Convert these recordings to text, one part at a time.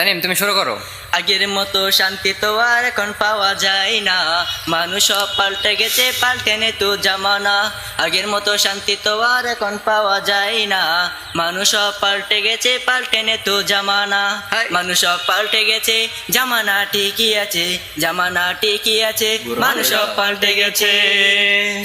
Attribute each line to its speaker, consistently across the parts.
Speaker 1: তানিম তুমি শুরু করো।
Speaker 2: আগের মতো শান্তি তো আর এখন পাওয়া যায় না, মানুষ সব পাল্টে গেছে, পাল্টেনে তো জামানা। আগের মতো শান্তি তো আর এখন পাওয়া যায় না, মানুষ সব পাল্টে গেছে, পাল্টেনে তো জামানা। মানুষ সব পাল্টে গেছে, জামানা ঠিকই আছে, জামানা ঠিকই আছে, মানুষ সব পাল্টে গেছে।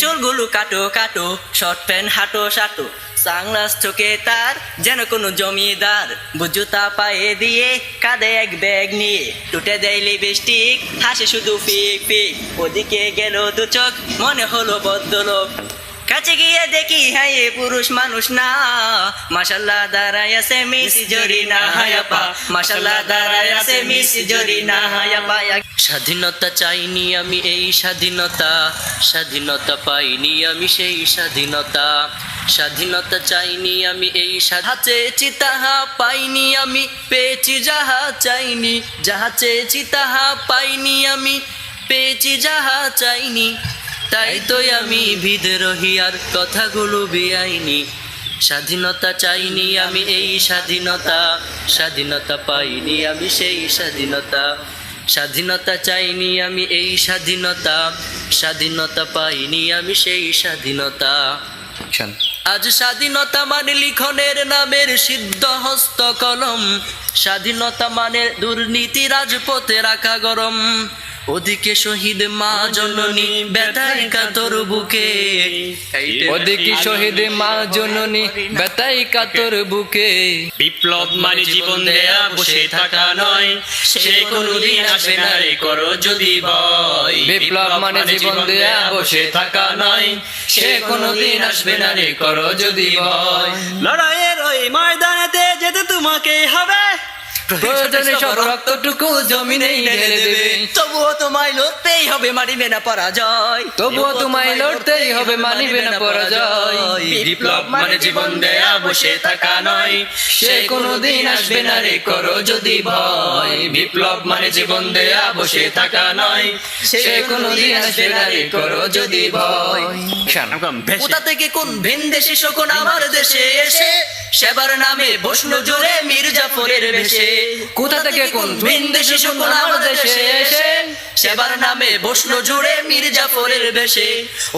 Speaker 2: চুলগুলো কাটো কাটো, শর্ট প্যান্ট হাঁটো সাটো, সাংলাস চোখে তার যেন কোনো জমিদার, বুঝুতা পায়ে দিয়ে কাঁধে এক ব্যাগ নিয়ে, টুটে দেয় লিপস্টিক, হাসে শুধু ফিক ফিক। ওদিকে গেল দু চোখ, মনে হলো ভদ্রলোক। কাছে গিয়ে দেখি হ্যাঁ এ পুরুষ মানুষ না, মাশাল্লাহ দাঁড়ায় আছে মিস জরিনা হায়াপা, মাশাল্লাহ দাঁড়ায় আছে মিস জরিনা হায়াপা। স্বাধীনতা চাইনি আমি এই স্বাধীনতা, স্বাধীনতা পাইনি আমি সেই স্বাধীনতা। স্বাধীনতা চাইনি আমি এই যাহা চেয়েছি তাহা পাইনি আমি, পেয়েছি যাহা চাইনি, যাহা চেয়েছি তাহা পাইনি আমি, পেয়েছি যাহা চাইনি। তাই তো আমি বিদ্রোহী আর কথাগুলো বেআইনি। স্বাধীনতা চাইনি আমি এই স্বাধীনতা, স্বাধীনতা পাইনি আমি সেই স্বাধীনতা। স্বাধীনতা চাইনি আমি এই স্বাধীনতা, স্বাধীনতা পাইনি আমি সেই স্বাধীনতা। আজ স্বাধীনতা মানে লিখনের নামের সিদ্ধ হস্ত কলম, স্বাধীনতা মানে দুর্নীতি রাজপথে রাখা গরম। ওদিকে শহীদ মা জননী ব্যথায় কাতর বুকে,
Speaker 1: ওদিকে শহীদ মা জননী ব্যথায় কাতর বুকে।
Speaker 3: বিপ্লব মানে জীবন দেয়া বসে থাকা নয়, সে কোনদিন আসবে না রে করো যদি ভয়।
Speaker 1: বিপ্লব মানে জীবন দেয়া বসে থাকা নয়, সে কোনদিন আসবে না রে করো যদি ভয়।
Speaker 3: লড়াইয়ের ওই ময়দানেতে যেতে তোমাকে হবে,
Speaker 1: প্রয়োজনে সব রক্তটুকু জমিনেই ঢেলে দেবে।
Speaker 2: তবুও তোমায় লড়তেই হবে, মানিবে না পরাজয়।
Speaker 1: তবুও তোমায় লড়তেই হবে, মানিবে না পরাজয়।
Speaker 3: বিপ্লব মানে জীবন দেয়া বসে থাকা নয়,
Speaker 1: সে কোনদিন আসবে না রে করো যদি ভয়।
Speaker 3: বিপ্লব মানে জীবন দেয়া বসে থাকা নয়,
Speaker 1: সে কোনদিন আসবে না রে করো যদি ভয়।
Speaker 2: কোথা থেকে কোন ভিন দেশি শকুন আমার দেশে এসে, সেবার নামে বসলো জোরে মির্জাফরের বেশে।
Speaker 1: কোথা থেকে কোন ভিন দেশি শকুন আমার দেশে এসে,
Speaker 2: সেবার নামে বসলো জুড়ে মির্জাফরের বেশে।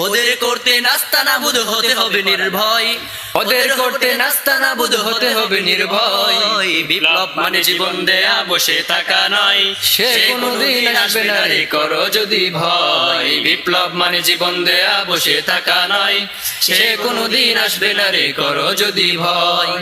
Speaker 2: ওদের করতে নাস্তানাবুদ হতে হবে নির্ভয়,
Speaker 1: ওদের করতে নাস্তানাবুদ হতে হবে নির্ভয়।
Speaker 3: বিপ্লব মানে জীবন দেয়া বসে থাকা নয়,
Speaker 1: সে কোনদিন আসবে না রে করো যদি ভয়।
Speaker 3: বিপ্লব মানে জীবন দেয়া বসে থাকা নয়,
Speaker 1: সে কোনদিন আসবে না রে করো যদি ভয়।